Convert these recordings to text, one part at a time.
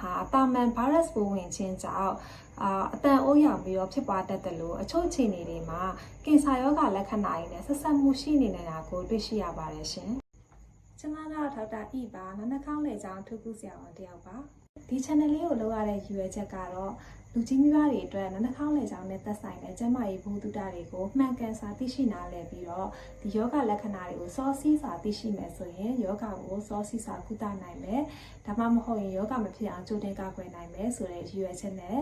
ဟာတာမန် virus ပိုးဝင်ခြင်းကြောင့်အတန်အိုးရောင်ပြီးတော့ဖြစ်ပွားတတ်တယ်လို့အချို့အခြေအနေတွေမှာကင်ဆာရောဂါလက္ခဏာတွေနဲ့ဆက်စပ်မှုရှိနေနေတာကိုတွေ့ရှိရပါတယ်ရှင်။ကျွန်မကတော့ဒေါက်တာဤပါနာနှာခေါင်းလေကြောင်းထူးထူးဆရာဝန်တစ်ယောက်ပါ။ဒီ channel လေးကိုလုပ်ရတဲ့ရည်ရွယ်ချက်ကတော့လူကြီးမိဘတွေအတွက်နာနှာခေါင်းလေကြောင်းနဲ့သက်ဆိုင်တဲ့ကျန်းမာရေးဗဟုသုတတွေကိုမှန်ကန်စွာသိရှိနားလည်ပြီးတော့ဒီယောဂလက္ခဏာတွေကိုစောစီးစွာသိရှိမယ်ဆိုရင်ယောဂကိုစောစီးစွာကုသနိုင်မယ်။ဒါမှမဟုတ်ရင်ယောဂမဖြစ်အောင်ကြိုတင်ကာကွယ်နိုင်မယ်ဆိုတဲ့ရည်ရွယ်ချက်နဲ့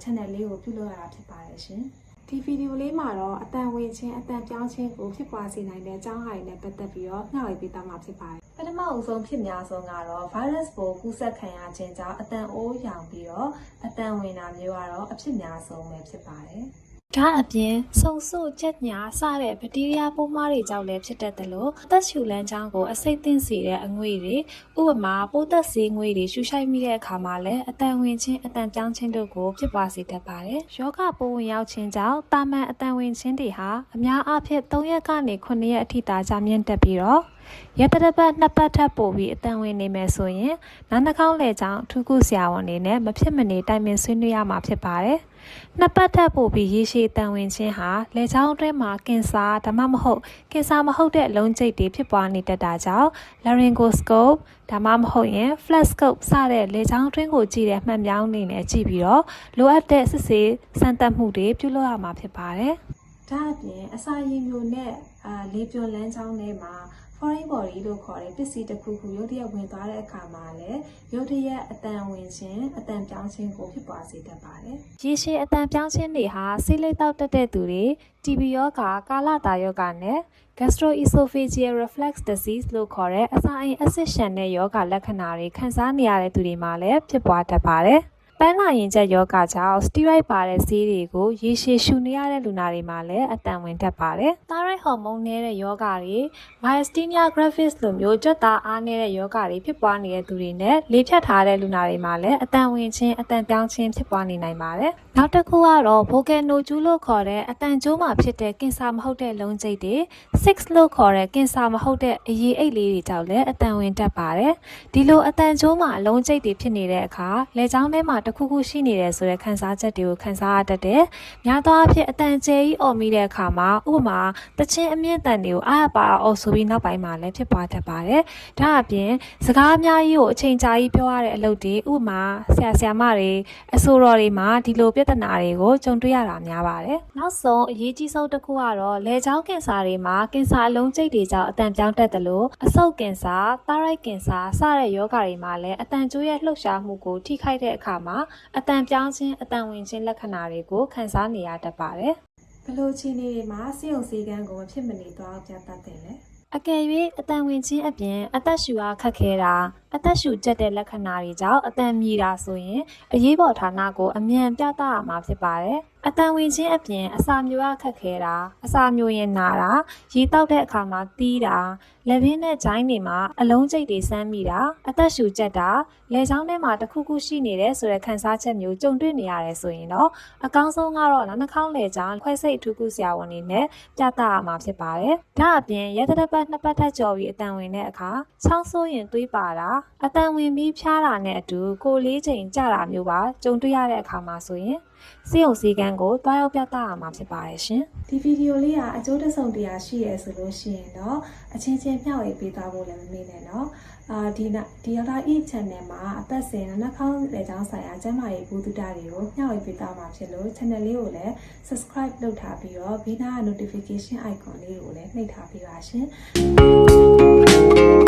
channel လေးကိုပြုလုပ်ရတာဖြစ်ပါတယ်ရှင်။ဒီဗီဒီယိုလေးမှာတော့အတန်ဝင်ခြင်းအတန်ပြောင်းခြင်းကိုဖြစ်ပွားစေနိုင်တဲ့အကြောင်းအရာတွေနဲ့ပတ်သက်ပြီးတော့မျှဝေပေးသွားမှာဖြစ်ပါတယ်။ပထမအဆုံးဖြစ်များဆုံးကတော့ virus ပိုးကူးစက်ခံရခြင်းကြောင့်အတန်အိုးရောင်ပြီးတော့အတန်ဝင်တာမျိုးကတော့အဖြစ်များဆုံးပဲဖြစ်ပါတယ်။ဒါအပြင်ဆုံဆို့ချက်ညာစတဲ့ဘက်တီးရီးယားပိုးမွှားတွေကြောင့်လည်းဖြစ်တတ်တယ်လို့အသက်ရှူလမ်းကြောင်းကိုအဆိပ်သင့်စေတဲ့အငွေ့တွေဥပမာပိုးသက်ဆေးငွေ့တွေရှူရှိုက်မိတဲ့အခါမှာလည်းအတန်ဝင်ခြင်းအတန်ပြောင်းခြင်းတို့ကိုဖြစ်ပွားစေတတ်ပါတယ်။ယောဂပိုးဝင်ရောက်ခြင်းကြောင့်တာမန်အတန်ဝင်ခြင်းတွေဟာအများအားဖြင့်3ရက်ကနေ9ရက်အထိသာကြာမြင့်တက်ပြီးတော့ရက်တစ်ပတ်2ပတ်ထပ်ပို့ပြီးအတန်ဝင်နေမယ်ဆိုရင်နာနှာခေါင်းလေကြောင်းထူးကုဆရာဝန်တွေနဲ့မဖြစ်မနေတိုင်ပင်ဆွေးနွေးရမှာဖြစ်ပါတယ်။နှစ်ပတ်ထပ်ပို့ပြီးရေရှည်တန်ဝင်ခြင်းဟာလေကြောင်းအတွင်းမှာကင်ဆာဒါမှမဟုတ်ကင်ဆာမဟုတ်တဲ့အလုံးကျိတ်တွေဖြစ်ပွားနေတတ်တာကြောင့် laryngoscope ဒါမှမဟုတ်ရင် fluoroscope စတဲ့လေကြောင်းအတွင်းကိုကြည့်တဲ့မှန်ပြောင်းနေနဲ့ကြည့်ပြီးတော့လိုအပ်တဲ့စစ်ဆေးစမ်းသပ်မှုတွေပြုလုပ်ရမှာဖြစ်ပါတယ်။ဒါအပြင်အစာရည်မျိုးနဲ့လေပြွန်လန်းချောင်းထဲမှာforeign body လို့ခေါ်တဲ့ပစ္စည်းတစ်ခုခုရုတ်တရက်ဝင်သွားတဲ့အခါမှာလည်းရုတ်တရက်အတန်ဝင်ခြင်းအတန်ပြောင်းခြင်းကိုဖြစ်ပွားစေတတ်ပါတယ်။ရေရှည်အတန်ပြောင်းခြင်းတွေဟာဆေးလိပ်တောက်တက်တဲ့သူတွေ TB ရောဂါကာလတာရောဂါနဲ့ gastroesophageal reflux disease လို့ခေါ်တဲ့အစာအိမ်အဆစ်ရှန်တဲ့ရောဂါလက္ခဏာတွေခံစားနေရတဲ့သူတွေမှာလည်းဖြစ်ပွားတတ်ပါတယ်။ပန်းနာရင်ကျက်ယောဂကြောင့် steroid ပါတဲ့ဆေးတွေကိုရေရှည်ရှူနေရတဲ့လူနာတွေမှာလည်းအတန်ဝင်တတ်ပါတယ်။ thyroid hormone နည်းတဲ့ယောဂတွေ myasthenia gravis လိုမျိုးကြွက်သားအားနည်းတဲ့ယောဂတွေဖြစ်ပွားနေတဲ့သူတွေနဲ့လေဖြတ်ထားတဲ့လူနာတွေမှာလည်းအတန်ဝင်ခြင်းအတန်ပြောင်းခြင်းဖြစ်ပွားနေနိုင်ပါတယ်။နောက်တစ်ခုကတော့ vocal nodule လို့ခေါ်တဲ့အတန်ကျိုးမှာဖြစ်တဲ့ကင်ဆာမဟုတ်တဲ့လုံးကျိတ်တွေ cyst လို့ခေါ်တဲ့ကင်ဆာမဟုတ်တဲ့အရည်အိတ်လေးတွေကြောင့်လည်းအတန်ဝင်တတ်ပါတယ်။ဒီလိုအတန်ကျိုးမှာအလုံးကျိတ်တွေဖြစ်နေတဲ့အခါလေကြောင်းထဲမှာတစ်ခုခုရှိနေတယ်ဆိုတဲ့ခံစားချက်တွေကိုခံစားရတတ်တယ်။များသောအားဖြင့်အတန်ကျဲကြီးအော်မိတဲ့အခါမှာဥပမာတချင်းအမြင့်တန်တွေကိုအားပါအော်ဆိုပြီးနောက်ပိုင်းမှာလည်းဖြစ်ပွားတတ်ပါတယ်။ဒါအပြင်စကားအများကြီးကိုအချိန်ကြာကြီးပြောရတဲ့အလုပ်တွေဥပမာဆရာမတွေအဆိုတော်တွေမှာဒီလိုပြဿနာတွေကိုကြုံတွေ့ရတာများပါတယ်။နောက်ဆုံးအရေးကြီးဆုံးတစ်ခုကတော့လေကြောင်းကင်ဆာတွေမှာကင်ဆာအလုံးကျိတ်တွေကြောင့်အတန်ပြောင်းတတ်တယ်လို့အဆုတ်ကင်ဆာ thyroid ကင်ဆာစတဲ့ယောဂတွေမှာလည်းအတန်ကျိုးရဲ့လှုပ်ရှားမှုကိုထိခိုက်တဲ့အခါမှာအတန်ပြောင်းခြင်းအတန်ဝင်ခြင်းလက္ခဏာတွေကိုခံစားနေရတတ်ပါတယ်။ဘယ်လိုအခြေအနေတွေမှာဆေးရုံဆေးကန်းကိုမဖြစ်မနေသွားပြသတယ်လဲ။အကယ်၍အတန်ဝင်ခြင်းအပြင်အသက်ရှူအားခက်ခဲတာအသက်ရှူကျက်တဲ့လက္ခဏာတွေကြောင့်အတန်မြည်တာဆိုရင်အရေးပေါ်ဌာနကိုအမြန်ပြသရမှာဖြစ်ပါတယ်။အတန်ဝင်ခြင်းအပြင်အစာမျိုးအားခက်ခဲတာအစာမျိုးရင်နာတာရေတောက်တဲ့အခါမှာတီးတာလက်ဘင်းနဲ့ဂျိုင်းတွေမှာအလုံးကျိတ်တွေဆမ်းမိတာအသက်ရှူကျက်တာလေချောင်းထဲမှာတစ်ခုခုရှိနေတယ်ဆိုတဲ့ခံစားချက်မျိုးကြုံတွေ့နေရတယ်ဆိုရင်တော့အကောင်းဆုံးကတော့နှာခေါင်းလေချောင်းခွဲစိတ်အထူးကုဆရာဝန်တွေနဲ့ပြသရမှာဖြစ်ပါတယ်။ဒါအပြင်ရက်တစ်ပတ်2ပတ်ထက်ကျော်ပြီးအတန်ဝင်တဲ့အခါချောင်းဆိုးရင်သွေးပါတာအတန်ဝင်ပြီးဖျားတာနဲ့အတူကိုလေးချိန်ကြတာမျိုးပါကြုံတွေ့ရတဲ့အခါမှာဆိုရင်ဆေးရုံဆေးကန်းကိုတွားရောက်ပြသရမှာဖြစ်ပါတယ်ရှင်။ဒီဗီဒီယိုလေးကအကျိုးတစုံတရာရှိရဆိုလို့ရှိရင်တော့အချင်းချင်းမျှဝေပေးသွားဖို့လည်းမမေ့နဲ့နော်။ဒီရောက်တာ channel မှာအပတ်စဉ်နှာခေါင်းလေကြောင်းဆိုင်ရာကျန်းမာရေးဗဟုသုတတွေကိုမျှဝေပေးသွားမှာဖြစ်လို့ channel လေးကိုလည်း subscribe လုပ်ထားပြီးတော့ဘေးနား notification icon လေးကိုလည်းနှိပ်ထားပေးပါရှင်။